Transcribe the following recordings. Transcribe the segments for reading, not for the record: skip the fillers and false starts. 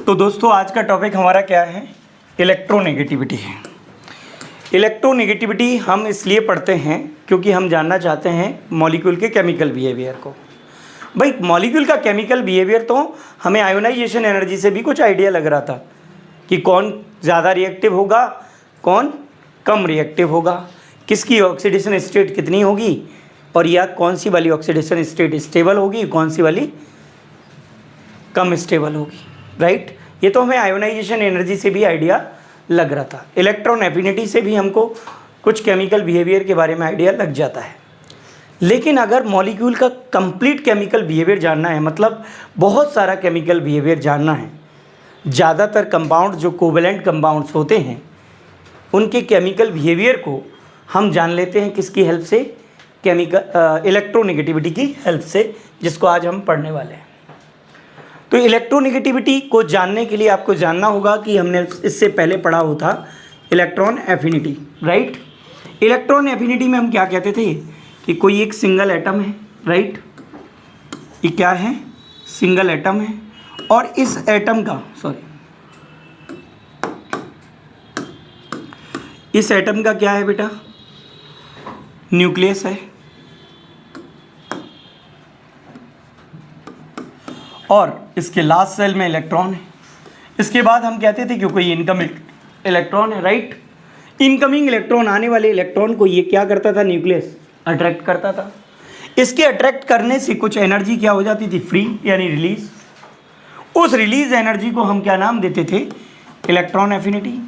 तो दोस्तों आज का टॉपिक हमारा क्या है? इलेक्ट्रोनेगेटिविटी है। इलेक्ट्रोनेगेटिविटी हम इसलिए पढ़ते हैं क्योंकि हम जानना चाहते हैं मॉलिक्यूल के केमिकल बिहेवियर को। भाई मॉलिक्यूल का केमिकल बिहेवियर तो हमें आयोनाइजेशन एनर्जी से भी कुछ आइडिया लग रहा था कि कौन ज़्यादा रिएक्टिव होगा, कौन कम रिएक्टिव होगा, किसकी ऑक्सीडेशन स्टेट कितनी होगी और या कौन सी वाली ऑक्सीडेशन स्टेट स्टेबल होगी, कौन सी वाली कम स्टेबल होगी, राइट। ये तो हमें आयोनाइजेशन एनर्जी से भी आइडिया लग रहा था। इलेक्ट्रॉन एफिनिटी से भी हमको कुछ केमिकल बिहेवियर के बारे में आइडिया लग जाता है। लेकिन अगर मॉलिक्यूल का कंप्लीट केमिकल बिहेवियर जानना है, मतलब बहुत सारा केमिकल बिहेवियर जानना है, ज़्यादातर कंपाउंड जो कोवेलेंट कंपाउंड्स होते हैं उनके केमिकल बिहेवियर को हम जान लेते हैं किसकी हेल्प से? केमिकल इलेक्ट्रोनेगेटिविटी की हेल्प से, जिसको आज हम पढ़ने वाले हैं। तो इलेक्ट्रोनेगेटिविटी को जानने के लिए आपको जानना होगा कि हमने इससे पहले पढ़ा हुआ था electron affinity, right. Electron affinity में हम क्या कहते थे कि कोई एक सिंगल एटम है, राइट। ये क्या है? सिंगल एटम है और इस एटम का इस एटम का क्या है बेटा? न्यूक्लियस है और इसके लास्ट सेल में इलेक्ट्रॉन है। इसके बाद हम कहते थे कि कोई इनकमिंग इलेक्ट्रॉन है, राइट। इनकमिंग इलेक्ट्रॉन, आने वाले इलेक्ट्रॉन को ये क्या करता था? न्यूक्लियस अट्रैक्ट करता था। इसके अट्रैक्ट करने से कुछ एनर्जी क्या हो जाती थी? फ्री, यानी रिलीज। उस रिलीज एनर्जी को हम क्या नाम देते थे? Electron affinity.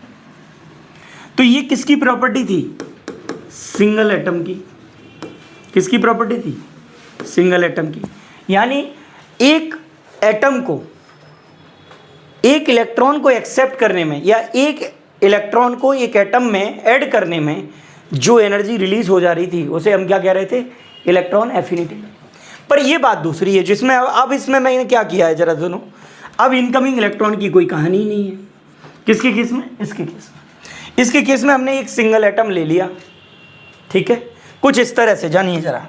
तो ये किसकी प्रॉपर्टी थी? सिंगल एटम की। किसकी प्रॉपर्टी थी? सिंगल एटम की। यानी एक एटम को, एक इलेक्ट्रॉन को एक्सेप्ट करने में या एक इलेक्ट्रॉन को एक एटम में ऐड करने में जो एनर्जी रिलीज हो जा रही थी उसे हम क्या कह रहे थे? Electron affinity. पर ये बात दूसरी है जिसमें अब इसमें मैंने क्या किया है जरा सुनो। अब इनकमिंग इलेक्ट्रॉन की कोई कहानी ही नहीं है। किसके केस में? इसके केस में। इसके केस में हमने एक सिंगल एटम ले लिया, ठीक है। कुछ इस तरह से, जानिए ज़रा,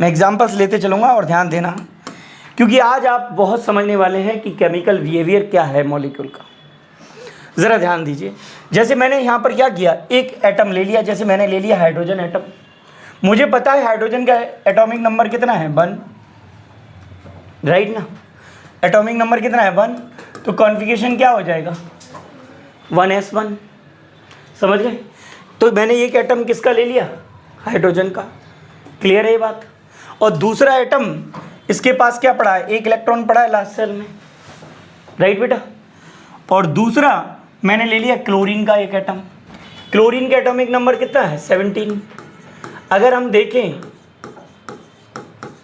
मैं एग्जांपल्स लेते चलूँगा और ध्यान देना, क्योंकि आज आप बहुत समझने वाले हैं कि केमिकल बिहेवियर क्या है मॉलिक्यूल का। ज़रा ध्यान दीजिए। जैसे मैंने यहाँ पर क्या किया, एक एटम ले लिया। जैसे मैंने ले लिया हाइड्रोजन एटम। मुझे पता है हाइड्रोजन का एटॉमिक नंबर कितना है? 1, राइट ना। एटॉमिक नंबर कितना है? 1। तो कॉन्फिगरेशन क्या हो जाएगा? 1s1। समझ गए? तो मैंने एक एटम किसका ले लिया? हाइड्रोजन का। क्लियर है ये बात? और दूसरा एटम, इसके पास क्या पड़ा है? एक इलेक्ट्रॉन पड़ा है लास्ट सेल में, राइट बेटा। और दूसरा मैंने ले लिया क्लोरीन का एक एटम। क्लोरीन का एटॉमिक नंबर कितना है? 17। अगर हम देखें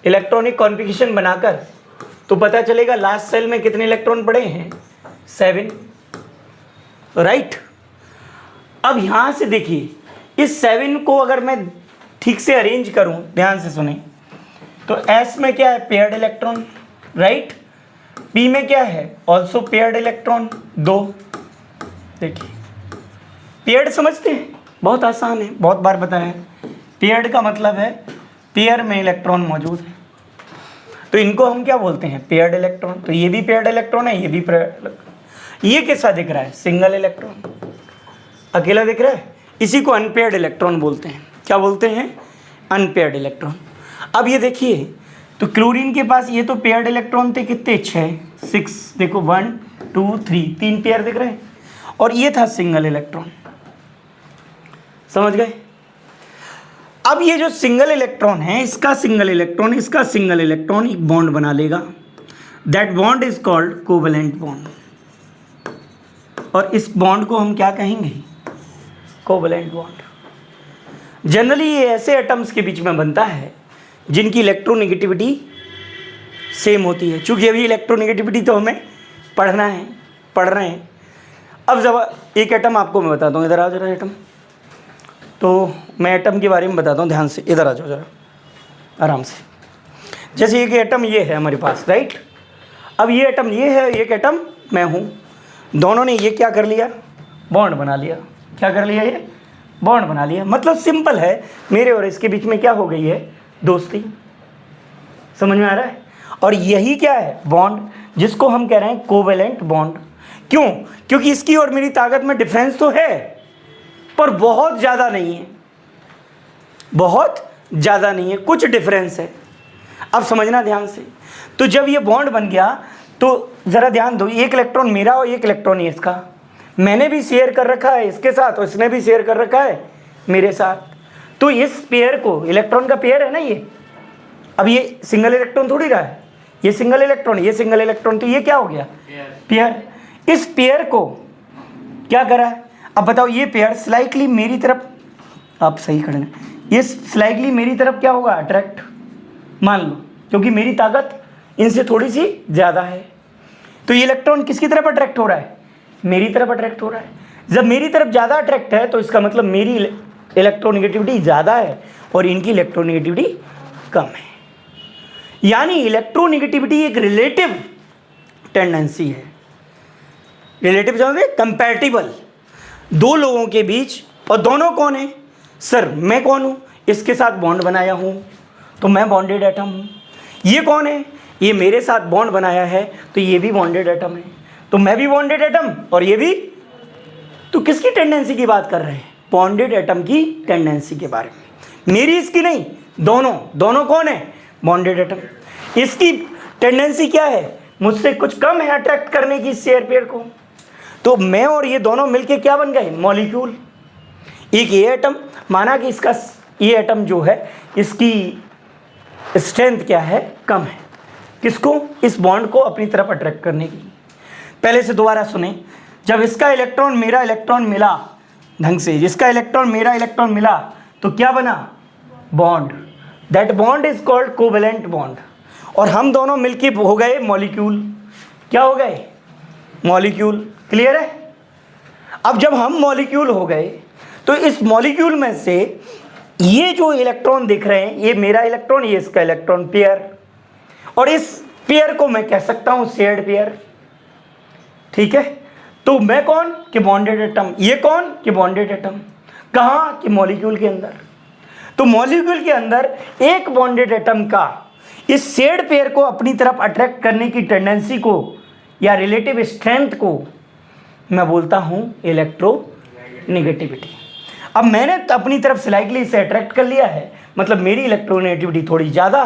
इलेक्ट्रॉनिक कॉन्फिगरेशन बनाकर तो पता चलेगा लास्ट सेल में कितने इलेक्ट्रॉन पड़े हैं? 7, राइट। अब यहाँ से देखिए, इस 7 को अगर मैं ठीक से अरेंज करूँ, ध्यान से सुने, तो S में क्या है? Paired electron, right. P में क्या है? Also paired electron, 2। देखिए पेयर्ड समझते हैं? बहुत आसान है, बहुत बार बताया है। पेयर्ड का मतलब है पेयर में इलेक्ट्रॉन मौजूद है, तो इनको हम क्या बोलते हैं? Paired electron. तो ये भी पेयर्ड इलेक्ट्रॉन है, ये भी पेयर्ड इलेक्ट्रॉन। ये कैसा दिख रहा है? सिंगल इलेक्ट्रॉन, अकेला दिख रहा है। इसी को अनपेयर्ड इलेक्ट्रॉन बोलते हैं। क्या बोलते हैं? Unpaired electron. अब ये देखिए, तो क्लोरीन के पास ये तो पेयर्ड इलेक्ट्रॉन थे, कितने? 6। देखो 1 2 3, 3 पेयर दिख रहे हैं। और ये था सिंगल इलेक्ट्रॉन। समझ गए? अब ये जो सिंगल इलेक्ट्रॉन है, इसका सिंगल इलेक्ट्रॉन, इसका सिंगल इलेक्ट्रॉन एक बॉन्ड बना लेगा। That bond is called covalent bond. और इस बॉन्ड को हम क्या कहेंगे? Covalent bond. जनरली ये ऐसे एटम्स के बीच में बनता है जिनकी इलेक्ट्रोनेगेटिविटी सेम होती है। चूँकि अभी इलेक्ट्रोनेगेटिविटी तो हमें पढ़ रहे हैं। अब जब एक एटम आपको मैं बताता हूँ, इधर आ जरा एटम। तो मैं एटम के बारे में बताता हूँ, ध्यान से इधर आ जाओ जरा, आराम से। जैसे एक एटम ये है हमारे पास, राइट। अब ये एटम ये है, एक एटम मैं हूँ। दोनों ने ये क्या कर लिया? बॉन्ड बना लिया। क्या कर लिया? ये बॉन्ड बना लिया। मतलब सिंपल है, मेरे और इसके बीच में क्या हो गई है? दोस्ती। समझ में आ रहा है? और यही क्या है? बॉन्ड, जिसको हम कह रहे हैं कोवेलेंट बॉन्ड। क्यों? क्योंकि इसकी और मेरी ताकत में डिफरेंस तो है, पर बहुत ज़्यादा नहीं है, बहुत ज़्यादा नहीं है, कुछ डिफरेंस है। अब समझना ध्यान से। तो जब ये बॉन्ड बन गया तो ज़रा ध्यान दो, एक इलेक्ट्रॉन मेरा और एक इलेक्ट्रॉन ही इसका, मैंने भी शेयर कर रखा है इसके साथ और इसने भी शेयर कर रखा है मेरे साथ। तो इस पेयर को, इलेक्ट्रॉन का पेयर है ना ये, अब ये सिंगल इलेक्ट्रॉन थोड़ी रहा है, ये सिंगल इलेक्ट्रॉन, ये सिंगल इलेक्ट्रॉन, तो ये क्या हो गया? पेयर। इस पेयर को क्या करा है? अब बताओ, ये पेयर स्लाइटली मेरी तरफ, आप सही खड़े हैं, ये स्लाइटली मेरी तरफ क्या होगा? अट्रैक्ट, मान लो, क्योंकि मेरी ताकत इनसे थोड़ी सी ज़्यादा है। तो ये इलेक्ट्रॉन किसकी तरफ अट्रैक्ट हो रहा है? मेरी तरफ अट्रैक्ट हो रहा है। जब मेरी तरफ ज़्यादा अट्रैक्ट है तो इसका मतलब मेरी इलेक्ट्रोनेगेटिविटी ज़्यादा है और इनकी इलेक्ट्रोनेगेटिविटी कम है। यानी इलेक्ट्रोनेगेटिविटी एक रिलेटिव टेंडेंसी है। रिलेटिव समझे? कंपैरेटिबल दो लोगों के बीच, और दोनों कौन है? सर मैं कौन हूँ? इसके साथ बॉन्ड बनाया हूँ तो मैं बॉन्डेड एटम हूँ। ये कौन है? ये मेरे साथ बॉन्ड बनाया है तो ये भी बॉन्डेड एटम है, तो मैं भी बॉन्डेड एटम और ये भी। तो किसकी टेंडेंसी की बात कर रहे हैं? बॉन्डेड एटम की टेंडेंसी के बारे में, मेरी इसकी नहीं, दोनों। दोनों कौन है? Bonded atom. इसकी टेंडेंसी क्या है? मुझसे कुछ कम है अट्रैक्ट करने की शेयर पेयर को। तो मैं और ये दोनों मिलके क्या बन गए? मॉलिक्यूल। एक ये एटम, माना कि इसका ये एटम जो है इसकी स्ट्रेंथ क्या है? कम है। किसको? इस बॉन्ड को अपनी तरफ अट्रैक्ट करने की। पहले से दोबारा सुने, जब इसका इलेक्ट्रॉन मेरा इलेक्ट्रॉन मिला ढंग से, जिसका इलेक्ट्रॉन मेरा इलेक्ट्रॉन मिला, तो क्या बना? Bond. That bond is called covalent bond. और हम दोनों मिलके हो गए मॉलिक्यूल। क्या हो गए? मॉलिक्यूल। क्लियर है? अब जब हम मॉलिक्यूल हो गए तो इस मॉलिक्यूल में से ये जो इलेक्ट्रॉन दिख रहे हैं, ये मेरा इलेक्ट्रॉन, ये इसका इलेक्ट्रॉन पेयर, और इस पेयर को मैं कह सकता हूं शेयर्ड पेयर। ठीक है? तो मैं कौन? कि बॉन्डेड एटम। ये कौन? कि बॉन्डेड एटम। कहाँ? कि मॉलिक्यूल के अंदर। तो मॉलिक्यूल के अंदर एक बॉन्डेड एटम का इस शेयर्ड पेयर को अपनी तरफ अट्रैक्ट करने की टेंडेंसी को या रिलेटिव स्ट्रेंथ को मैं बोलता हूं इलेक्ट्रोनेगेटिविटी। अब मैंने अपनी तरफ स्लाइटली इसे अट्रैक्ट कर लिया है, मतलब मेरी इलेक्ट्रोनेगेटिविटी थोड़ी ज़्यादा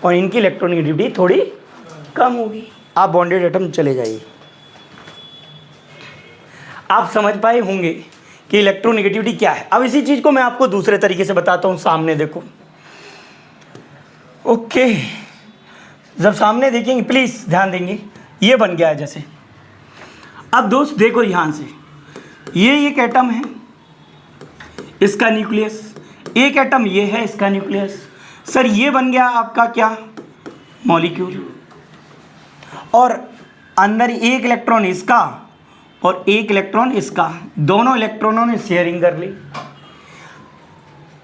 और इनकी इलेक्ट्रोनेगेटिविटी थोड़ी कम होगी। आप बॉन्डेड एटम चले जाइए। आप समझ पाए होंगे कि इलेक्ट्रोनेगेटिविटी क्या है। अब इसी चीज़ को मैं आपको दूसरे तरीके से बताता हूँ। सामने देखो। ओके, जब सामने देखेंगे प्लीज़ ध्यान देंगे। ये बन गया है जैसे। अब दोस्त देखो ध्यान से, ये एक एटम है, इसका न्यूक्लियस। एक एटम ये है, इसका न्यूक्लियस। सर ये बन गया आपका क्या? मॉलिक्यूल। और अंदर एक इलेक्ट्रॉन इसका और एक इलेक्ट्रॉन इसका, दोनों इलेक्ट्रॉनों ने शेयरिंग कर ली।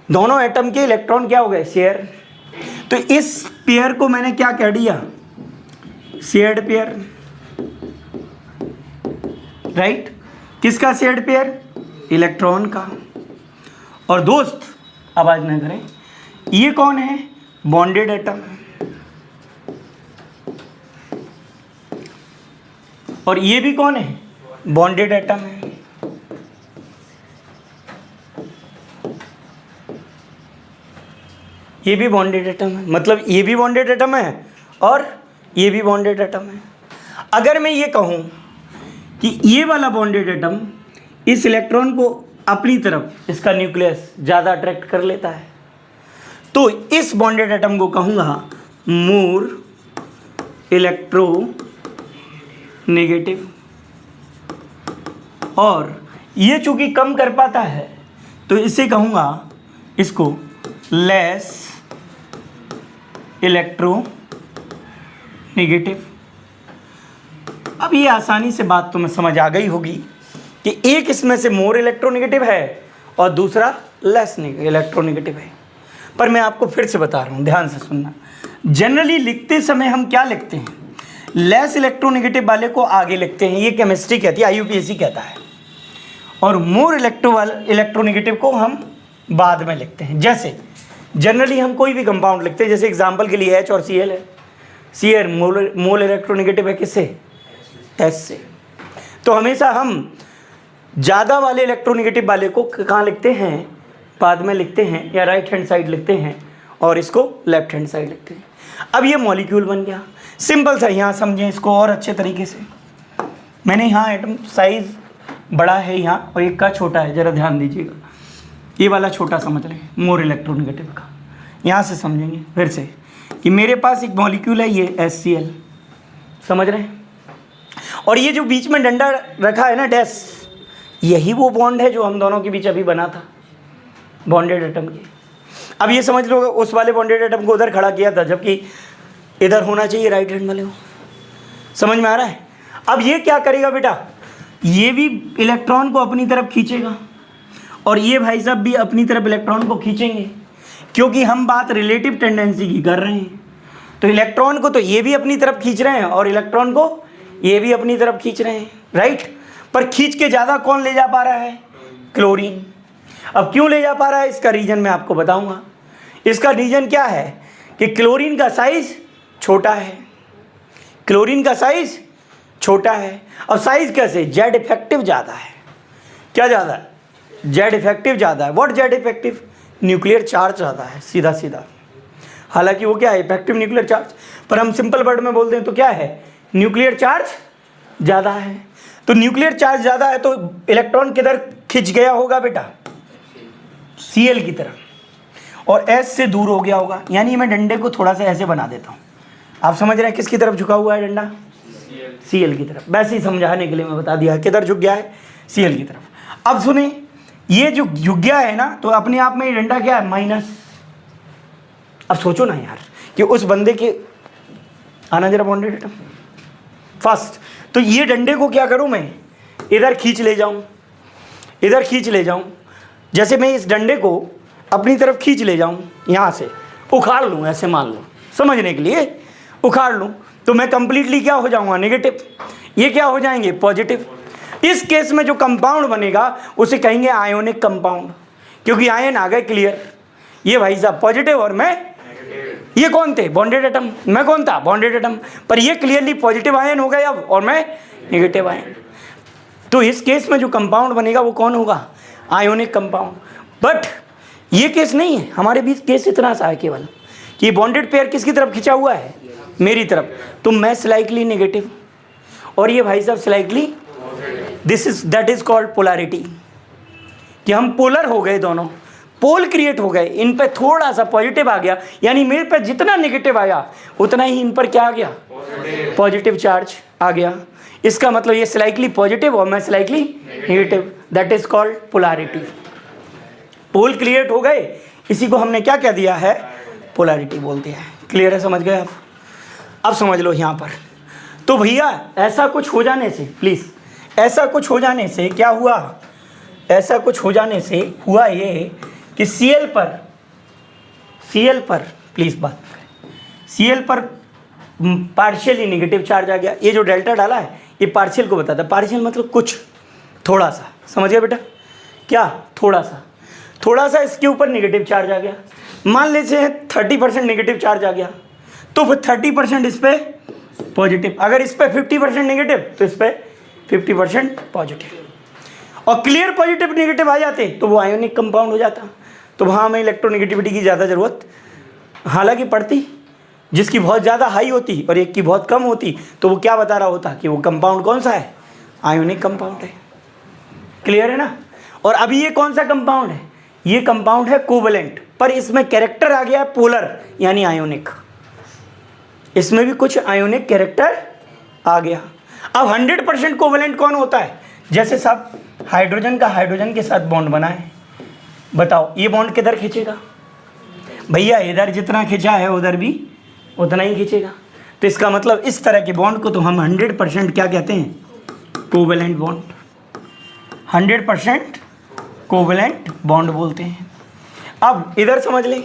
दोनों एटम के इलेक्ट्रॉन क्या हो गए? शेयर। तो इस पेयर को मैंने क्या कह दिया? Shared pair. राइट? किसका शेयर्ड पेयर? इलेक्ट्रॉन का। और दोस्त आवाज न करें, ये कौन है? Bonded atom. और ये भी कौन है? बॉन्डेड एटम है। ये भी बॉन्डेड एटम है, मतलब ये भी बॉन्डेड एटम है और ये भी बॉन्डेड एटम है। अगर मैं ये कहूँ कि ये वाला बॉन्डेड एटम इस इलेक्ट्रॉन को अपनी तरफ, इसका न्यूक्लियस ज़्यादा अट्रैक्ट कर लेता है, तो इस बॉन्डेड एटम को कहूँगा मोर इलेक्ट्रो नेगेटिव। और ये चूंकि कम कर पाता है तो इसे कहूँगा इसको लेस इलेक्ट्रो नेगेटिव। अब ये आसानी से बात तुम्हें समझ आ गई होगी कि एक इसमें से मोर इलेक्ट्रोनेगेटिव है और दूसरा लेस इलेक्ट्रोनेगेटिव है। पर मैं आपको फिर से बता रहा हूँ, ध्यान से सुनना। जनरली लिखते समय हम क्या लिखते हैं? लेस इलेक्ट्रोनेगेटिव वाले को आगे लिखते हैं, ये केमिस्ट्री कहती है, IUPAC कहता है। और मोर इलेक्ट्रोनेगेटिव को हम बाद में लिखते हैं। जैसे जनरली हम कोई भी कंपाउंड लिखते हैं, जैसे एग्जांपल के लिए H और Cl है। Cl मोल इलेक्ट्रोनेगेटिव है किससे? H से। तो हमेशा हम ज़्यादा वाले इलेक्ट्रोनेगेटिव वाले को कहाँ लिखते हैं, बाद में लिखते हैं, या राइट हैंड साइड लिखते हैं और इसको लेफ्ट हैंड साइड लिखते हैं। अब ये मॉलिक्यूल बन गया, सिंपल सा। यहाँ समझें इसको और अच्छे तरीके से। मैंने यहाँ एटम साइज बड़ा है यहाँ और एक का छोटा है, ज़रा ध्यान दीजिएगा। ये वाला छोटा समझ लें, मोर इलेक्ट्रोनेगेटिव का। यहाँ से समझेंगे फिर से कि मेरे पास एक मॉलिक्यूल है, ये HCl, समझ रहे हैं, और ये जो बीच में डंडा रखा है ना, डैश, यही वो बॉन्ड है जो हम दोनों के बीच अभी बना था, बॉन्डेड एटम के। अब ये समझ लो उस वाले बॉन्डेड एटम को उधर खड़ा किया था, जबकि इधर होना चाहिए राइट हैंड वाले को। समझ में आ रहा है? अब ये क्या करेगा बेटा, ये भी इलेक्ट्रॉन को अपनी तरफ खींचेगा और ये भाई साहब भी अपनी तरफ इलेक्ट्रॉन को खींचेंगे, क्योंकि हम बात रिलेटिव टेंडेंसी की कर रहे हैं। तो इलेक्ट्रॉन को तो ये भी अपनी तरफ खींच रहे हैं और इलेक्ट्रॉन को ये भी अपनी तरफ खींच रहे हैं, राइट। पर खींच के ज़्यादा कौन ले जा पा रहा है, क्लोरीन। अब क्यों ले जा पा रहा है, इसका रीज़न मैं आपको बताऊंगा। इसका रीज़न क्या है कि क्लोरीन का साइज छोटा है, क्लोरीन का साइज छोटा है। और साइज कैसे, जेड इफेक्टिव ज़्यादा है। क्या ज़्यादा है, जेड इफेक्टिव ज़्यादा है। What Z effective, nuclear charge ज़्यादा है, सीधा सीधा। हालांकि वो क्या है, इफेक्टिव न्यूक्लियर चार्ज, पर हम सिंपल वर्ड में बोलते हैं तो क्या है, न्यूक्लियर चार्ज ज़्यादा है। तो न्यूक्लियर चार्ज ज़्यादा है तो इलेक्ट्रॉन किधर खिंच गया होगा बेटा, Cl की तरफ, और S से दूर हो गया होगा। यानी मैं डंडे को थोड़ा सा ऐसे बना देता हूँ, आप समझ रहे हैं किसकी तरफ झुका हुआ है डंडा, Cl की तरफ। वैसे ही समझाने के लिए मैं बता दिया किधर झुक गया है, Cl की तरफ। अब सुने, ये जो झुक गया है ना, तो अपने आप में ये डंडा क्या है, माइनस। अब सोचो ना यार कि उस बंदे के, आना जरा बॉन्डेड एटम फर्स्ट, तो ये डंडे को क्या करूं मैं, इधर खींच ले जाऊं, इधर खींच ले जाऊं। जैसे मैं इस डंडे को अपनी तरफ खींच ले जाऊं, यहाँ से उखाड़ लूं, ऐसे मान लो समझने के लिए, उखाड़ लूं, तो मैं कंप्लीटली क्या हो जाऊंगा, नेगेटिव। ये क्या हो जाएंगे, पॉजिटिव। इस केस में जो कंपाउंड बनेगा उसे कहेंगे आयोनिक कंपाउंड, क्योंकि आयन आ गए क्लियर। ये भाई साहब पॉजिटिव और मैं, ये कौन थे, बॉन्डेड एटम, मैं कौन था, बॉन्डेड एटम, पर ये क्लियरली पॉजिटिव आयन हो गए अब, और मैं नेगेटिव आयन। तो इस केस में जो कंपाउंड बनेगा वो कौन होगा, आयोनिक कंपाउंड। बट ये केस नहीं है, हमारे बीच केस इतना सा है केवल कि बॉन्डेड पेयर किसकी तरफ खिंचा हुआ है, मेरी तरफ, तो मैं स्लाइटली नेगेटिव और ये भाई साहब slightly, that is called polarity, कि हम पोलर हो गए, दोनों पोल क्रिएट हो गए। इन पे थोड़ा सा पॉजिटिव आ गया, यानी मेरे पे जितना नेगेटिव आया उतना ही इन पर क्या आ गया, पॉजिटिव चार्ज आ गया। इसका मतलब ये स्लाइटली पॉजिटिव और मैं slightly negative, that is called polarity. Pole create हो गए, इसी को हमने क्या कह दिया है, पोलैरिटी बोल दिया है। क्लियर है, समझ गए आप? अब समझ लो यहाँ पर। तो भैया ऐसा कुछ हो जाने से, प्लीज़, ऐसा कुछ हो जाने से क्या हुआ, ऐसा कुछ हो जाने से हुआ ये कि Cl पर प्लीज़ बात करें, Cl पर पार्शियली नेगेटिव चार्ज आ गया। ये जो डेल्टा डाला है ये पार्शियल को बताता है। पार्शियल मतलब कुछ, थोड़ा सा, समझ गया बेटा, क्या थोड़ा सा, थोड़ा सा इसके ऊपर नेगेटिव चार्ज आ गया। मान लीजिए 30% नेगेटिव चार्ज आ गया, तो फिर 30% इस पर पॉजिटिव। अगर इस पर 50% नेगेटिव तो इस पर 50% पॉजिटिव, और क्लियर पॉजिटिव नेगेटिव आ जाते तो वो आयोनिक कंपाउंड हो जाता। तो वहाँ हमें इलेक्ट्रोनेगेटिविटी की ज़्यादा ज़रूरत हालांकि पड़ती, जिसकी बहुत ज़्यादा हाई होती और एक की बहुत कम होती, तो वो क्या बता रहा होता कि वो कंपाउंड कौन सा है, आयोनिक कंपाउंड है। क्लियर है ना? और अभी ये कौन सा कंपाउंड है, ये कंपाउंड है कोवेलेंट, पर इसमें कैरेक्टर आ गया पोलर यानी आयोनिक, इसमें भी कुछ आयोनिक कैरेक्टर आ गया। अब 100% कोवेलेंट कौन होता है, जैसे सब हाइड्रोजन का हाइड्रोजन के साथ बॉन्ड बना है, बताओ ये बॉन्ड किधर खींचेगा, भैया इधर जितना खींचा है उधर भी उतना ही खींचेगा। तो इसका मतलब इस तरह के बॉन्ड को तो हम 100% क्या कहते हैं, कोवेलेंट बॉन्ड, 100% कोवेलेंट बॉन्ड बोलते हैं। अब इधर समझ लें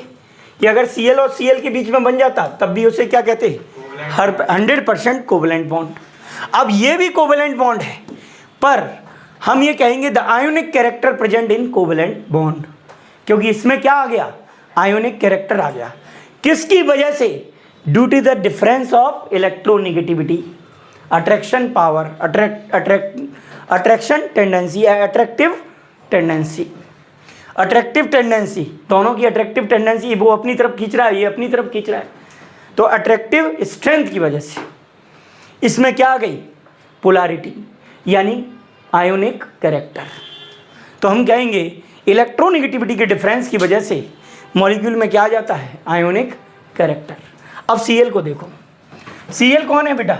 कि अगर Cl और Cl के बीच में बन जाता तब भी उसे क्या कहते हैं, 100% कोवेलेंट बॉन्ड। अब ये भी कोवेलेंट बॉन्ड है, पर हम ये कहेंगे the ionic character present in covalent bond, क्योंकि इसमें क्या आ गया, आयोनिक कैरेक्टर आ गया। किसकी वजह से, due to the difference of electronegativity, attraction power, attraction tendency या अट्रैक्टिव टेंडेंसी। अट्रैक्टिव टेंडेंसी, दोनों की अट्रैक्टिव टेंडेंसी, वो अपनी तरफ खींच रहा है, ये अपनी तरफ खींच रहा है, तो अट्रैक्टिव स्ट्रेंथ की वजह से इसमें क्या आ गई, पोलैरिटी यानी आयोनिक कैरेक्टर। तो हम कहेंगे इलेक्ट्रोनेगेटिविटी के डिफरेंस की वजह से मॉलिक्यूल में क्या आ जाता है, आयोनिक कैरेक्टर। अब Cl को देखो, Cl कौन है बेटा,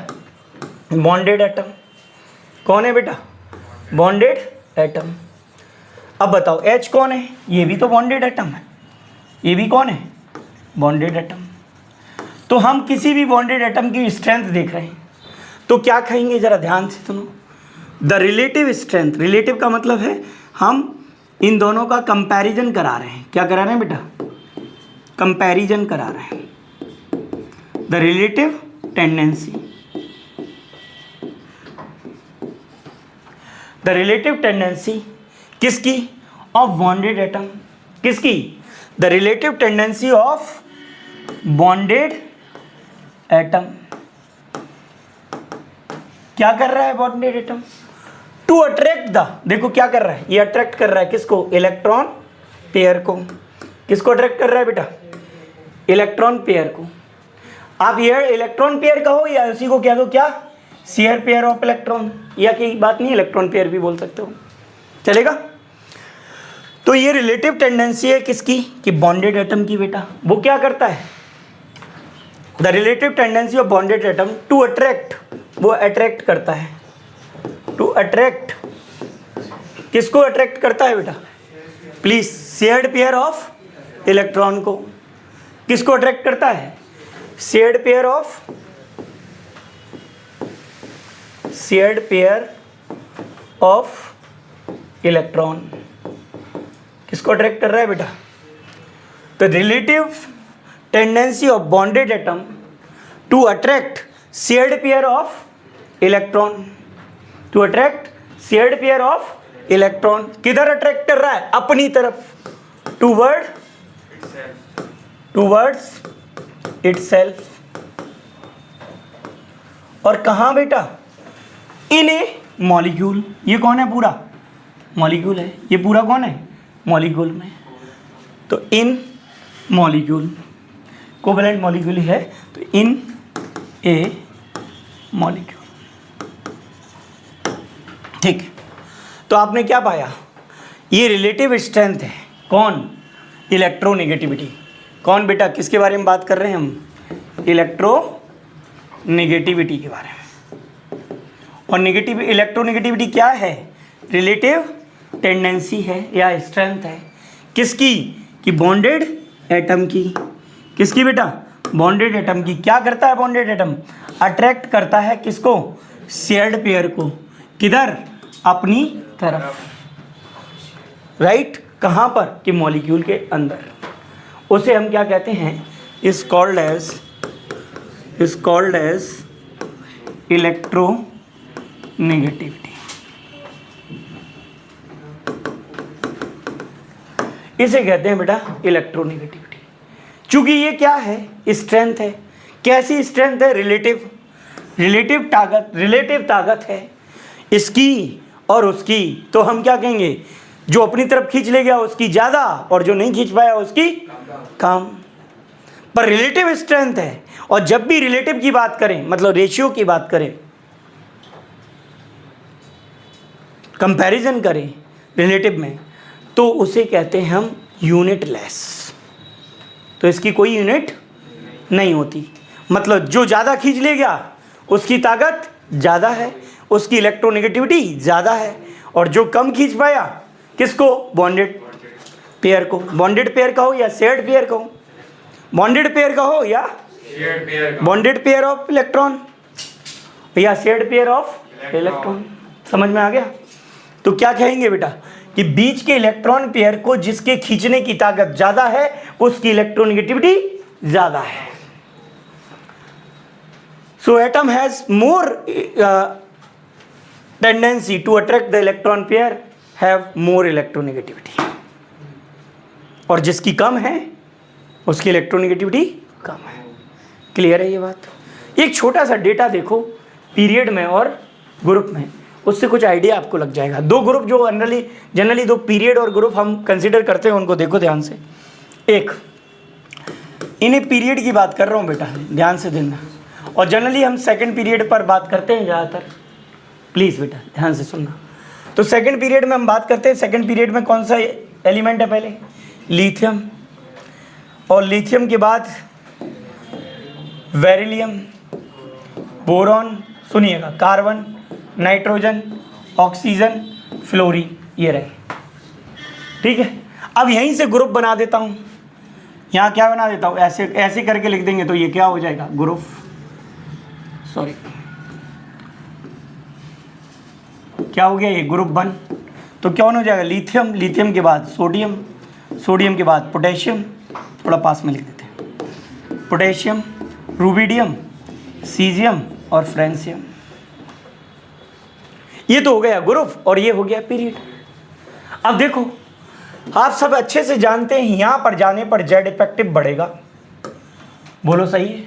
बॉन्डेड एटम। कौन है बेटा, बॉन्डेड एटम। अब बताओ H कौन है, ये भी तो बॉन्डेड एटम है, ये भी कौन है, बॉन्डेड एटम। तो हम किसी भी बॉन्डेड एटम की स्ट्रेंथ देख रहे हैं तो क्या कहेंगे, जरा ध्यान से सुनो, द रिलेटिव स्ट्रेंथ। रिलेटिव का मतलब है हम इन दोनों का कंपैरिजन करा रहे हैं। क्या करा रहे हैं बेटा, कंपैरिजन करा रहे हैं। The relative tendency, the relative tendency किसकी, ऑफ बॉन्डेड एटम। किसकी, the relative tendency of bonded atom. क्या कर रहा है bonded atom, to attract the, देखो क्या कर रहा है, ये अट्रैक्ट कर रहा है किसको, इलेक्ट्रॉन पेयर को। किसको अट्रैक्ट कर रहा है बेटा, इलेक्ट्रॉन पेयर को। आप ये इलेक्ट्रॉन पेयर कहो या उसी को कह दो क्या, शेयर पेयर ऑफ इलेक्ट्रॉन, या की बात नहीं, इलेक्ट्रॉन पेयर भी बोल सकते हो, चलेगा। तो ये रिलेटिव टेंडेंसी है किसकी, कि बॉन्डेड एटम की बेटा। वो क्या करता है, the relative tendency of bonded atom to attract, वो अट्रैक्ट करता है, टू अट्रैक्ट, किसको अट्रैक्ट करता है बेटा, please, shared pair of electron को। किसको अट्रैक्ट करता है, shared pair of, shared pair of electron. किसको अट्रैक्ट कर रहा है बेटा, तो relative tendency of bonded atom to attract shared pair of electron, to attract shared pair of electron. किधर अट्रैक्ट कर रहा है, अपनी तरफ, टूवर्ड्स इटसेल्फ। और कहाँ बेटा, इन ए मॉलिक्यूल। ये कौन है, पूरा मॉलिक्यूल है, ये पूरा कौन है, मॉलिक्यूल में। तो इन मॉलिक्यूल, कोवैलेंट मॉलिक्यूल है, तो इन ए मॉलिक्यूल। ठीक, तो आपने क्या पाया, ये रिलेटिव स्ट्रेंथ है, कौन, इलेक्ट्रोनेगेटिविटी। कौन बेटा, किसके बारे में बात कर रहे हैं हम, इलेक्ट्रोनेगेटिविटी के बारे में। और नेगेटिव, इलेक्ट्रोनेगेटिविटी क्या है, रिलेटिव टेंडेंसी है या स्ट्रेंथ है, किसकी, कि बॉन्डेड एटम की। किसकी बेटा, बॉन्डेड एटम की। क्या करता है बॉन्डेड एटम, अट्रैक्ट करता है किसको, शेयर्ड पेयर को। किधर, अपनी तरफ, राइट। कहाँ पर, कि मॉलिक्यूल के अंदर। उसे हम क्या कहते हैं, इज कॉल्ड एज इलेक्ट्रोनेगेटिविटी। इसे कहते हैं बेटा इलेक्ट्रोनेगेटिविटी। चूंकि ये क्या है, स्ट्रेंथ है। कैसी स्ट्रेंथ है, रिलेटिव ताकत है इसकी और उसकी। तो हम क्या कहेंगे, जो अपनी तरफ खींच ले गया उसकी ज़्यादा, और जो नहीं खींच पाया उसकी कम। पर रिलेटिव स्ट्रेंथ है। और जब भी रिलेटिव की बात करें, मतलब रेशियो की बात करें, कंपैरिजन करें रिलेटिव में, तो उसे कहते हैं हम यूनिटलेस। तो इसकी कोई यूनिट नहीं होती। मतलब जो ज़्यादा खींच ले गया उसकी ताकत ज़्यादा है, उसकी इलेक्ट्रोनेगेटिविटी ज़्यादा है। और जो कम खींच पाया, किसको, बॉन्डेड पेयर को। बॉन्डेड पेयर कहो या शेयर्ड पेयर कहो, बॉन्डेड पेयर कहो या बॉन्डेड पेयर ऑफ इलेक्ट्रॉन या शेयर्ड पेयर ऑफ इलेक्ट्रॉन। समझ में आ गया। तो क्या कहेंगे बेटा, कि बीच के इलेक्ट्रॉन पेयर को जिसके खींचने की ताकत ज़्यादा है उसकी इलेक्ट्रोनेगेटिविटी ज़्यादा है। So atom has more tendency to attract the electron pair, have more electronegativity. और जिसकी कम है उसकी इलेक्ट्रोनेगेटिविटी कम है। क्लियर है ये बात। एक छोटा सा डेटा देखो पीरियड में और ग्रुप में, उससे कुछ आइडिया आपको लग जाएगा। दो ग्रुप जो जनरली दो पीरियड और ग्रुप हम कंसिडर करते हैं, उनको देखो ध्यान से। एक, इन्हें पीरियड की बात कर रहा हूँ बेटा, ध्यान से देना। और जनरली हम सेकंड पीरियड पर बात करते हैं ज़्यादातर, प्लीज़ बेटा ध्यान से सुनना। तो सेकंड पीरियड में हम बात करते हैं, सेकंड पीरियड में कौन सा एलिमेंट है? पहले लिथियम, और लिथियम के बाद बेरिलियम, बोरॉन, सुनिएगा, कार्बन, नाइट्रोजन, ऑक्सीजन, फ्लोरीन, ये रहे। ठीक है, अब यहीं से ग्रुप बना देता हूँ। यहाँ क्या बना देता हूँ, ऐसे ऐसे करके लिख देंगे तो ये क्या हो जाएगा? ग्रुप, सॉरी क्या हो गया ये? ग्रुप 1। तो कौन हो जाएगा? लिथियम, लिथियम के बाद सोडियम, सोडियम के बाद पोटेशियम, थोड़ा पास में लिख देते हैं, पोटेशियम, रूबिडियम, सीजियम और फ्रेंसियम। ये तो हो गया ग्रुप और ये हो गया पीरियड। अब देखो, आप सब अच्छे से जानते हैं यहां पर जाने पर जेड इफेक्टिव बढ़ेगा, बोलो सही है।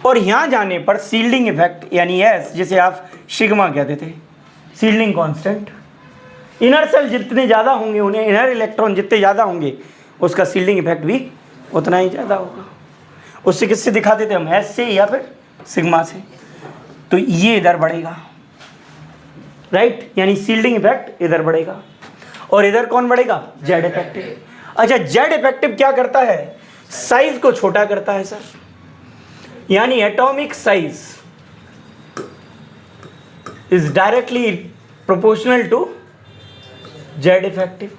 और यहां जाने पर शील्डिंग इफेक्ट यानी एस, जिसे आप सिग्मा कहते थे, शील्डिंग कांस्टेंट, इनर सेल जितने ज़्यादा होंगे, उन्हें इनर इलेक्ट्रॉन जितने ज़्यादा होंगे, उसका शील्डिंग इफेक्ट भी उतना ही ज़्यादा होगा। उससे किससे दिखाते थे हम? एस से या फिर सिग्मा से। तो ये इधर बढ़ेगा, राइट, यानी शील्डिंग इफेक्ट इधर बढ़ेगा। और इधर कौन बढ़ेगा? Z effective. अच्छा, जेड इफेक्टिव क्या करता है? साइज को छोटा करता है सर, यानी atomic size is directly proportional to Z effective.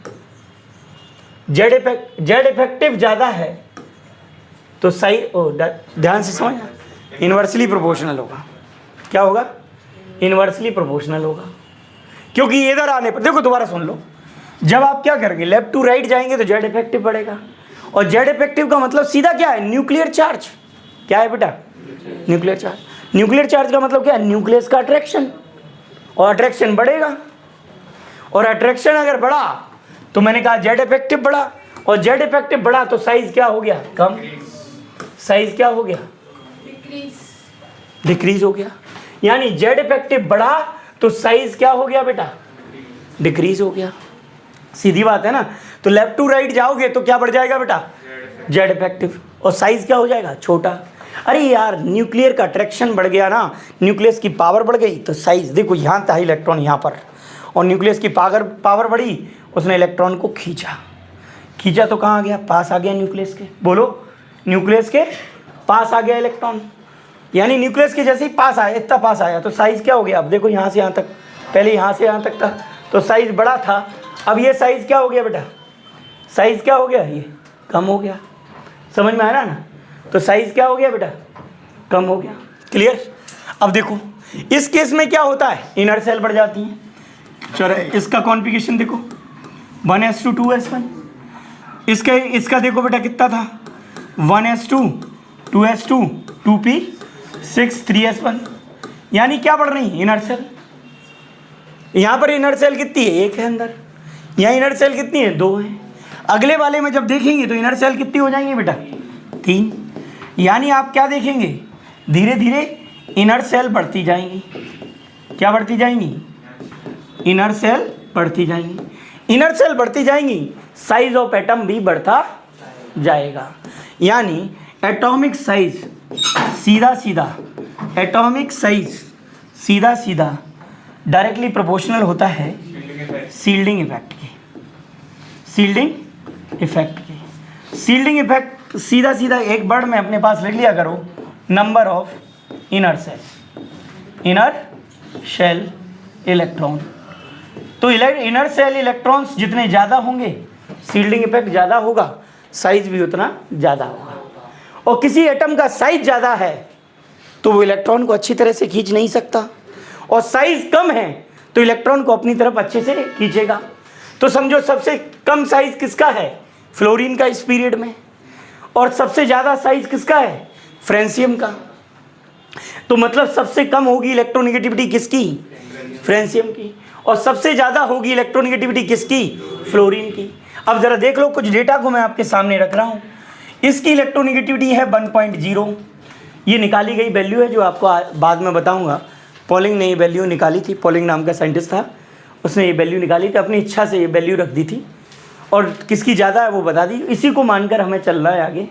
Z effective ज्यादा है तो साइज, ध्यान से समझना, इनवर्सली प्रोपोर्शनल होगा। क्या होगा? इनवर्सली प्रोपोर्शनल होगा। क्योंकि इधर आने पर, देखो दोबारा सुन लो, जब आप क्या करेंगे, लेफ्ट टू राइट जाएंगे तो जेड इफेक्टिव बढ़ेगा। और जेड इफेक्टिव का मतलब सीधा क्या है? Nuclear charge. क्या है बेटा? Nuclear charge. न्यूक्लियर चार्ज का मतलब क्या है? न्यूक्लियस का अट्रैक्शन, और अट्रैक्शन बढ़ेगा। और अट्रैक्शन अगर बढ़ा तो मैंने कहा जेड इफेक्टिव बढ़ा, और जेड इफेक्टिव बढ़ा तो साइज क्या हो गया? कम। साइज क्या हो गया? डिक्रीज हो गया। यानी जेड इफेक्टिव बढ़ा तो साइज क्या हो गया बेटा? डिक्रीज हो गया। सीधी बात है ना। तो लेफ्ट टू राइट जाओगे तो क्या बढ़ जाएगा बेटा? Z effective. और साइज क्या हो जाएगा? छोटा। अरे यार, न्यूक्लियर का अट्रैक्शन बढ़ गया ना, न्यूक्लियस की पावर बढ़ गई तो साइज, देखो यहाँ था इलेक्ट्रॉन यहाँ पर, और न्यूक्लियस की पावर बढ़ी, उसने इलेक्ट्रॉन को खींचा तो कहाँ आ गया? पास आ गया न्यूक्लियस के। बोलो, न्यूक्लियस के पास आ गया इलेक्ट्रॉन, यानी न्यूक्लियस के जैसे ही पास आया, इतना पास आया तो साइज क्या हो गया? अब देखो यहाँ से यहाँ तक, पहले यहाँ से यहाँ तक था तो साइज बड़ा था, अब ये साइज क्या हो गया बेटा? साइज क्या हो गया? ये कम हो गया। समझ में आया ना? तो साइज क्या हो गया बेटा? कम हो गया। क्लियर? अब देखो इस केस में क्या होता है? इनर सेल बढ़ जाती हैं। चलो इसका कॉन्फ़िगरेशन देखो, 1s2 2s1। इसका देखो बेटा कितना था? 1s2 2s2 2p6 3s1। यानी क्या बढ़ रही है? Inner shell. यहाँ पर इनर सेल कितनी है? एक है अंदर। यहाँ इनर सेल कितनी है? दो है। अगले वाले में जब देखेंगे तो इनर सेल कितनी हो जाएंगी बेटा? 3। यानी आप क्या देखेंगे? धीरे धीरे इनर सेल बढ़ती जाएंगी। क्या बढ़ती जाएंगी? इनर सेल बढ़ती जाएंगी। इनर सेल बढ़ती जाएंगी, साइज ऑफ एटम भी बढ़ता जाएगा। यानी एटॉमिक साइज सीधा सीधा डायरेक्टली प्रोपोर्शनल होता है शील्डिंग इफेक्ट के। शील्डिंग इफेक्ट सीधा एक वर्ड में अपने पास लिख लिया करो, number of inner shell electron. तो इनर सेल इलेक्ट्रॉन्स जितने ज़्यादा होंगे शील्डिंग इफेक्ट ज़्यादा होगा, साइज भी उतना ज़्यादा होगा। और किसी एटम का साइज ज़्यादा है तो वो इलेक्ट्रॉन को अच्छी तरह से खींच नहीं सकता, और साइज कम है तो इलेक्ट्रॉन को अपनी तरफ अच्छे से खींचेगा। तो समझो सबसे कम साइज किसका है? फ्लोरीन का इस पीरियड में। और सबसे ज़्यादा साइज किसका है? फ्रेंसियम का। तो मतलब सबसे कम होगी इलेक्ट्रोनेगेटिविटी किसकी? फ्रेंसियम की। और सबसे ज़्यादा होगी इलेक्ट्रोनेगेटिविटी किसकी? फ्लोरीन की। अब ज़रा देख लो, कुछ डेटा को मैं आपके सामने रख रहा हूँ। इसकी इलेक्ट्रोनेगेटिविटी है 1.0, ये निकाली गई वैल्यू है जो आपको बाद में बताऊँगा। पॉलिंग ने ये वैल्यू निकाली थी, पॉलिंग नाम का साइंटिस्ट था, उसने ये वैल्यू निकाली थी, अपनी इच्छा से ये वैल्यू रख दी थी और किसकी ज़्यादा है वो बता दी, इसी को मानकर हमें चलना है आगे।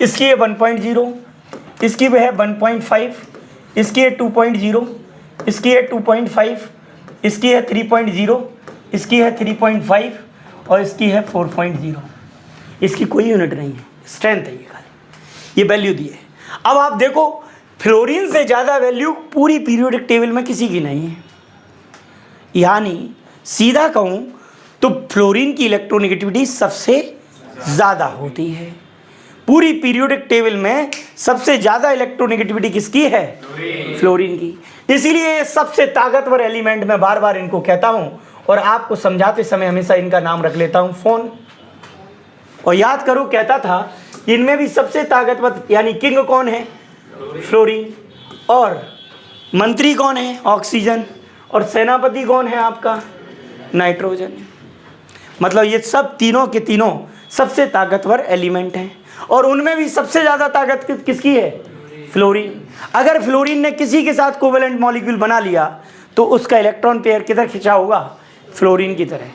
इसकी है 1.0, इसकी भी है 1.5, इसकी है 2.0, इसकी है 2.5, इसकी है 3.0, इसकी है 3.5 और इसकी है 4.0। इसकी कोई यूनिट नहीं है, स्ट्रेंथ है ये खाली, ये वैल्यू दी है। अब आप देखो फ्लोरीन से ज़्यादा वैल्यू पूरी पीरियोडिक टेबल में किसी की नहीं है, यानी सीधा कहूँ तो फ्लोरीन की इलेक्ट्रोनेगेटिविटी सबसे ज़्यादा होती है। पूरी पीरियोडिक टेबल में सबसे ज़्यादा इलेक्ट्रोनेगेटिविटी किसकी है? फ्लोरीन की। इसीलिए सबसे ताकतवर एलिमेंट, मैं बार बार इनको कहता हूँ और आपको समझाते समय हमेशा इनका नाम रख लेता हूँ फोन। और याद करो, कहता था इनमें भी सबसे ताकतवर यानी किंग कौन है? फ्लोरीन। और मंत्री कौन है? ऑक्सीजन। और सेनापति कौन है आपका? नाइट्रोजन। मतलब ये सब तीनों के तीनों सबसे ताकतवर एलिमेंट हैं और उनमें भी सबसे ज़्यादा ताकत किसकी है? फ्लोरीन। अगर फ्लोरीन ने किसी के साथ कोवेलेंट मॉलिक्यूल बना लिया तो उसका इलेक्ट्रॉन पेयर किधर खिंचा होगा? फ्लोरीन की तरह,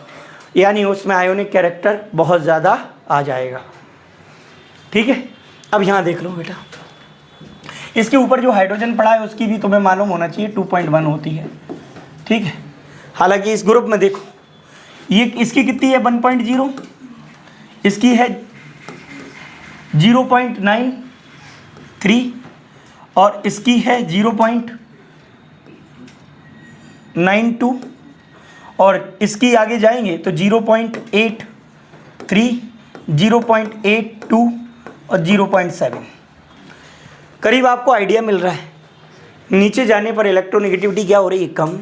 यानी उसमें आयोनिक कैरेक्टर बहुत ज़्यादा आ जाएगा। ठीक है, अब यहाँ देख लो बेटा, इसके ऊपर जो हाइड्रोजन पड़ा है उसकी भी तुम्हें मालूम होना चाहिए 2.1 होती है। ठीक है, हालांकि इस ग्रुप में देखो ये इसकी कितनी है? 1.0, इसकी है 0.93 और इसकी है 0.92 और इसकी आगे जाएंगे तो 0.83, 0.82 और 0.7। करीब आपको आइडिया मिल रहा है। नीचे जाने पर इलेक्ट्रोनेगेटिविटी क्या हो रही है? कम।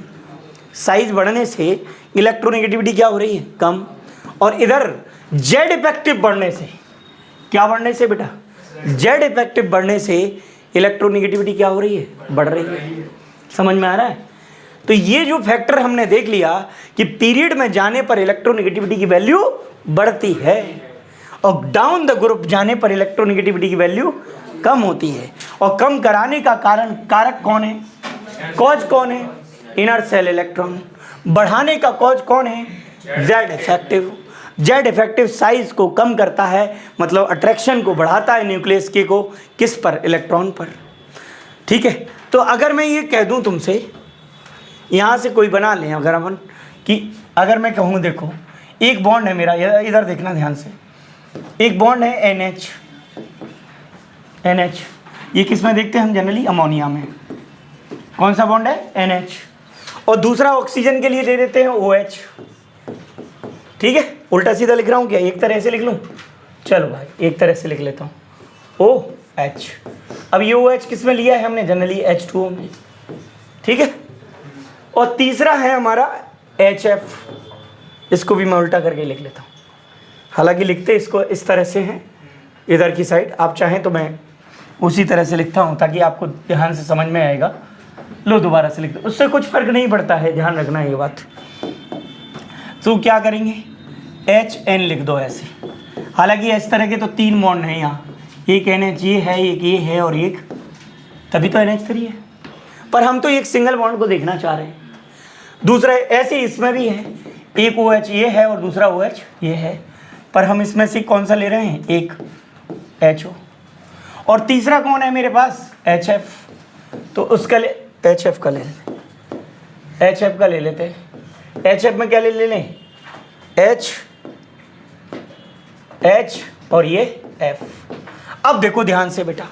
साइज बढ़ने से इलेक्ट्रोनेगेटिविटी क्या हो रही है? कम। और इधर जेड इफेक्टिव बढ़ने से, क्या बढ़ने से बेटा? जेड इफेक्टिव बढ़ने से इलेक्ट्रोनेगेटिविटी क्या हो रही है? बढ़ रही है। समझ में आ रहा है? तो ये जो फैक्टर हमने देख लिया कि पीरियड में जाने पर इलेक्ट्रोनेगेटिविटी की वैल्यू बढ़ती है और डाउन द ग्रुप जाने पर इलेक्ट्रोनेगेटिविटी की वैल्यू कम होती है। और कम कराने का कारक कौन है? कॉज कौन है? Inner cell electron. बढ़ाने का कॉज कौन है? Z effective. Z effective size को कम करता है, मतलब अट्रैक्शन को बढ़ाता है न्यूक्लियस के को, किस पर? इलेक्ट्रॉन पर। ठीक है, तो अगर मैं ये कह दूं तुमसे, यहाँ से कोई बना लें अगर अपन, कि अगर मैं कहूँ देखो एक बॉन्ड है मेरा, इधर देखना ध्यान से, एक बॉन्ड है NH। ये किस में देखते हैं हम जनरली? अमोनिया में। कौन सा बॉन्ड है? NH। और दूसरा ऑक्सीजन के लिए दे देते हैं OH। ठीक है, उल्टा सीधा लिख रहा हूँ क्या? एक तरह से लिख लूँ? चलो भाई एक तरह से लिख लेता हूँ, OH। अब ये OH किस में लिया है हमने? जनरली H2O में। ठीक है, और तीसरा है हमारा HF। इसको भी मैं उल्टा करके लिख लेता हूँ, हालांकि लिखते इसको इस तरह से हैं इधर की साइड, आप चाहें तो मैं उसी तरह से लिखता हूँ ताकि आपको ध्यान से समझ में आएगा। लो दोबारा से लिख दो, उससे कुछ फर्क नहीं पड़ता है, ध्यान रखना है ये बात। तो क्या करेंगे? HN लिख दो ऐसे। हालांकि इस तरह के तो 3 बॉन्ड हैं यहाँ, एक NH ये है, एक ये है और एक, तभी तो NH3 है। पर हम तो एक सिंगल बॉन्ड को देखना चाह रहे हैं। दूसरा ऐसे इसमें भी है, एक OH ये है और दूसरा OH ये है, पर हम इसमें से कौन सा ले रहे हैं? एक HO। और तीसरा कौन है मेरे पास? HF। तो उसका HF का ले लेते, HF का ले लेते। HF में क्या ले लें? H और ये F। अब देखो ध्यान से बेटा,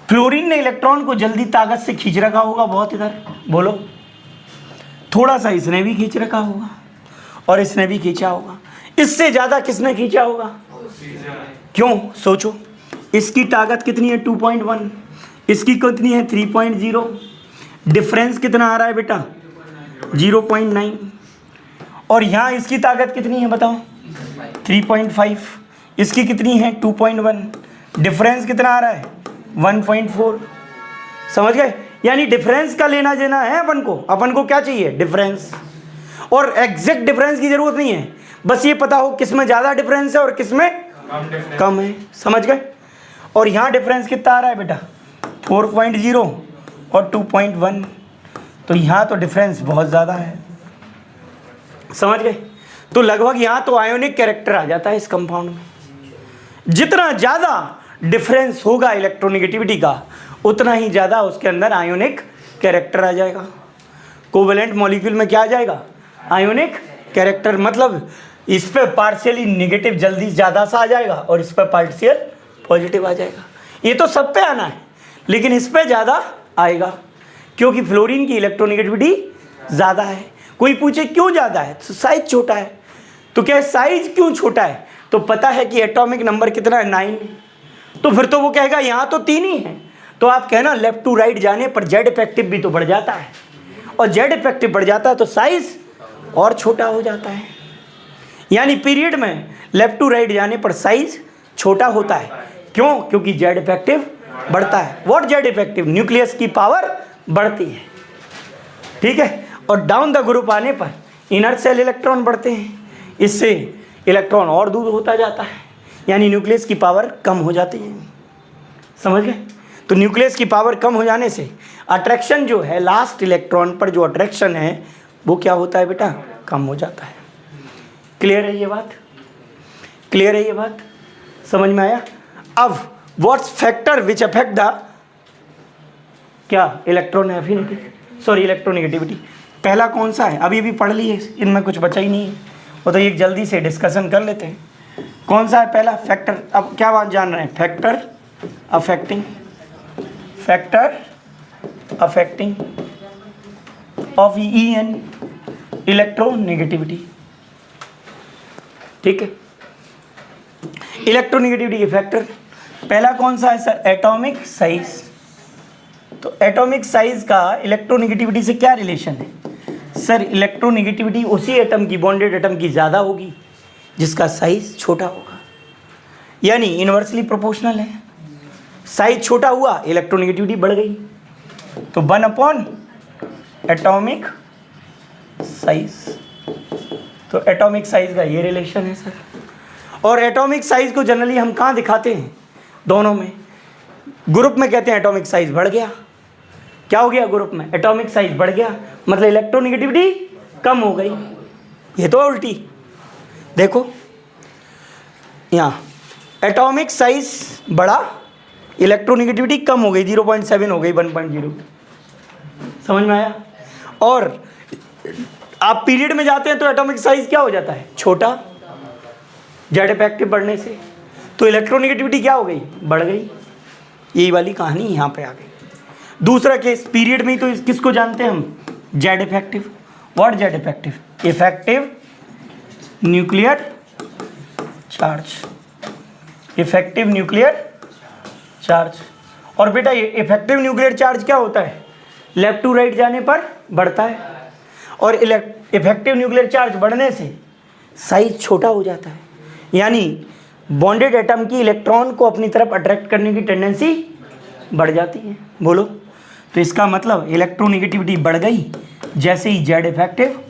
फ्लोरीन ने इलेक्ट्रॉन को जल्दी ताकत से खींच रखा होगा बहुत, इधर बोलो, थोड़ा सा इसने भी खींच रखा होगा और इसने भी खींचा होगा। इससे ज़्यादा किसने खींचा होगा? क्यों? सोचो, इसकी ताकत कितनी है? 2.1, इसकी कितनी है? 3.0। डिफरेंस कितना आ रहा है बेटा? 0.9। और यहाँ इसकी ताकत कितनी है बताओ? 3.5। इसकी कितनी है? 2.1। डिफरेंस कितना आ रहा है? 1.4। समझ गए? यानी डिफरेंस का लेना देना है अपन को क्या चाहिए? डिफरेंस। और एग्जैक्ट डिफरेंस की जरूरत नहीं है, बस ये पता हो किस में ज़्यादा डिफरेंस है और किस में कम है। समझ गए? और यहाँ डिफरेंस कितना आ रहा है बेटा? 4.0 और 2.1। तो यहाँ तो डिफरेंस बहुत ज़्यादा है, समझ गए। तो लगभग यहाँ तो आयोनिक कैरेक्टर आ जाता है इस कंपाउंड में। जितना ज़्यादा डिफरेंस होगा इलेक्ट्रोनेगेटिविटी का, उतना ही ज़्यादा उसके अंदर आयोनिक कैरेक्टर आ जाएगा। कोवेलेंट मॉलिक्यूल में क्या आ जाएगा? Ionic character. मतलब इस पे पार्शियली नेगेटिव जल्दी ज़्यादा सा आ जाएगा और इस पे पार्शियल पॉजिटिव आ जाएगा। ये तो सब पे आना है, लेकिन इस पे ज़्यादा आएगा क्योंकि फ्लोरीन की इलेक्ट्रोनेगेटिविटी ज़्यादा है। कोई पूछे क्यों ज़्यादा है, तो साइज छोटा है। तो क्या साइज क्यों छोटा है? तो पता है कि एटॉमिक नंबर कितना है, 9। तो फिर तो वो कहेगा यहाँ तो 3 ही है। तो आप कहना लेफ्ट टू राइट जाने पर जेड इफेक्टिव भी तो बढ़ जाता है, और जेड इफेक्टिव बढ़ जाता है तो साइज और छोटा हो जाता है। यानी पीरियड में लेफ्ट टू राइट जाने पर साइज छोटा होता है। क्यों? क्योंकि जेड इफेक्टिव बढ़ता है। What Z effective? न्यूक्लियस की पावर बढ़ती है, ठीक है। और डाउन द ग्रुप आने पर इनर सेल इलेक्ट्रॉन बढ़ते हैं, इससे इलेक्ट्रॉन और दूर होता जाता है, यानी न्यूक्लियस की पावर कम हो जाती है। समझ गए? तो न्यूक्लियस की पावर कम हो जाने से अट्रैक्शन जो है, लास्ट इलेक्ट्रॉन पर जो अट्रैक्शन है वो क्या होता है बेटा? कम हो जाता है। क्लियर है ये बात? क्लियर है ये बात? समझ में आया? अब what's factor which affect the क्या इलेक्ट्रोनेगेटिविटी? पहला कौन सा है? अभी भी पढ़ लिए, इनमें कुछ बचा ही नहीं है, वो तो एक जल्दी से डिस्कशन कर लेते हैं। कौन सा है पहला? फैक्टर। अब क्या बात जान रहे हैं? Factor affecting of EN electronegativity, ठीक है। इलेक्ट्रोनेगेटिविटी के फैक्टर पहला कौन सा है सर? Atomic size. तो एटॉमिक साइज का इलेक्ट्रोनेगेटिविटी से क्या रिलेशन है सर? इलेक्ट्रोनेगेटिविटी उसी एटम की, बॉन्डेड एटम की ज़्यादा होगी जिसका साइज छोटा होगा, यानी इन्वर्सली प्रोपोर्शनल है। साइज छोटा हुआ, इलेक्ट्रोनेगेटिविटी बढ़ गई। तो 1 अपॉन एटॉमिक साइज। तो एटॉमिक साइज का ये रिलेशन है सर। और एटॉमिक साइज को जनरली हम कहाँ दिखाते हैं? दोनों में। ग्रुप में कहते हैं एटॉमिक साइज बढ़ गया। क्या हो गया? ग्रुप में एटॉमिक साइज बढ़ गया, मतलब इलेक्ट्रोनेगेटिविटी कम हो गई। ये तो उल्टी देखो, यहाँ एटॉमिक साइज बढ़ा, इलेक्ट्रोनेगेटिविटी कम हो गई, 0.7 हो गई 1.0। समझ में आया? और आप पीरियड में जाते हैं तो एटॉमिक साइज क्या हो जाता है? छोटा, जेड इफेक्टिव बढ़ने से। तो इलेक्ट्रोनेगेटिविटी क्या हो गई? बढ़ गई। यही वाली कहानी यहाँ पे आ गई। दूसरा केस पीरियड में, तो किसको जानते हैं हम? Z effective. What Z effective? Effective nuclear charge. Effective nuclear charge. और बेटा ये इफेक्टिव न्यूक्लियर चार्ज क्या होता है? लेफ्ट टू राइट जाने पर बढ़ता है, और इफेक्टिव न्यूक्लियर चार्ज बढ़ने से साइज छोटा हो जाता है, यानी बॉन्डेड एटम की इलेक्ट्रॉन को अपनी तरफ अट्रैक्ट करने की टेंडेंसी बढ़ जाती है। बोलो, तो इसका मतलब इलेक्ट्रोनेगेटिविटी बढ़ गई जैसे ही जेड इफेक्टिव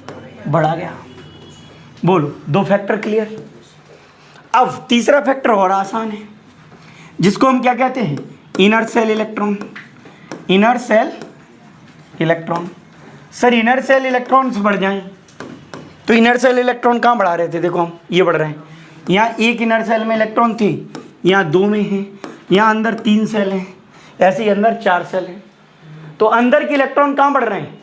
बढ़ा गया। बोलो, 2 फैक्टर क्लियर। अब तीसरा फैक्टर और आसान है, जिसको हम क्या कहते हैं? Inner cell electron. Inner cell electron. Sir inner shell electrons बढ़ जाएं तो इनर सेल इलेक्ट्रॉन कहाँ बढ़ा रहे थे? देखो हम ये बढ़ रहे हैं। यहाँ एक इनर सेल में इलेक्ट्रॉन थे, यहाँ 2 में है, यहाँ अंदर 3 सेल हैं, ऐसे ही अंदर 4 सेल हैं। तो अंदर के इलेक्ट्रॉन कहाँ बढ़ रहे हैं?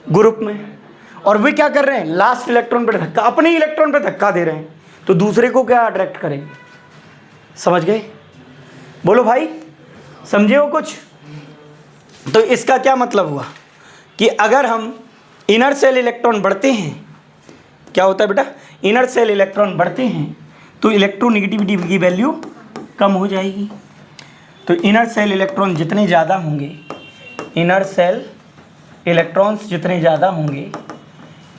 ग्रुप में। और वे क्या कर रहे हैं? लास्ट इलेक्ट्रॉन पर धक्का, अपने इलेक्ट्रॉन पर धक्का दे रहे हैं, तो दूसरे को क्या अट्रैक्ट करेंगे? समझ गए? बोलो भाई, समझे हो कुछ? तो इसका क्या मतलब हुआ कि अगर हम इनर सेल इलेक्ट्रॉन बढ़ते हैं, क्या होता है बेटा? इनर सेल इलेक्ट्रॉन बढ़ते हैं तो इलेक्ट्रोनेगेटिविटी की वैल्यू कम हो जाएगी। तो इनर सेल इलेक्ट्रॉन जितने ज़्यादा होंगे, इनर सेल इलेक्ट्रॉन्स जितने ज़्यादा होंगे,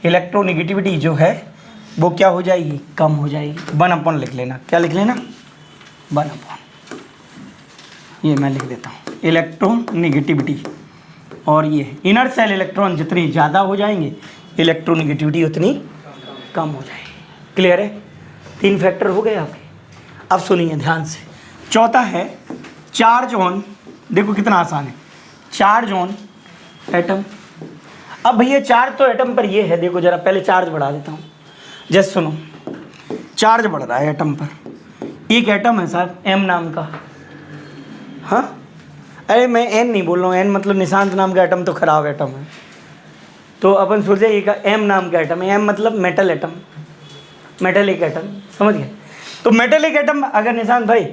इलेक्ट्रोनेगेटिविटी जो है वो क्या हो जाएगी? कम हो जाएगी। 1 अपॉन लिख लेना। क्या लिख लेना? 1 अपॉन, ये मैं लिख देता हूँ, इलेक्ट्रोनेगेटिविटी। और ये इनर सेल इलेक्ट्रॉन जितने ज़्यादा हो जाएंगे, इलेक्ट्रोनेगेटिविटी उतनी कम हो जाएगी। क्लियर है? 3 फैक्टर हो गए आपके। अब सुनिए ध्यान से। चौथा है चार्ज ऑन। देखो कितना आसान है। Charge on atom. अब भैया चार्ज तो एटम पर ये है, देखो जरा पहले चार्ज बढ़ा देता हूँ, जस्ट सुनो, चार्ज बढ़ रहा है एटम पर। एक एटम है साहब एम नाम का, हाँ अरे मैं एन नहीं बोल रहा हूँ, एन मतलब निशांत नाम का एटम तो खराब एटम है, तो अपन सोचे एक एम नाम का एटम है, एम मतलब मेटल एटम, मेटलिक एटम, समझ गए। तो मेटलिक एटम अगर निशांत भाई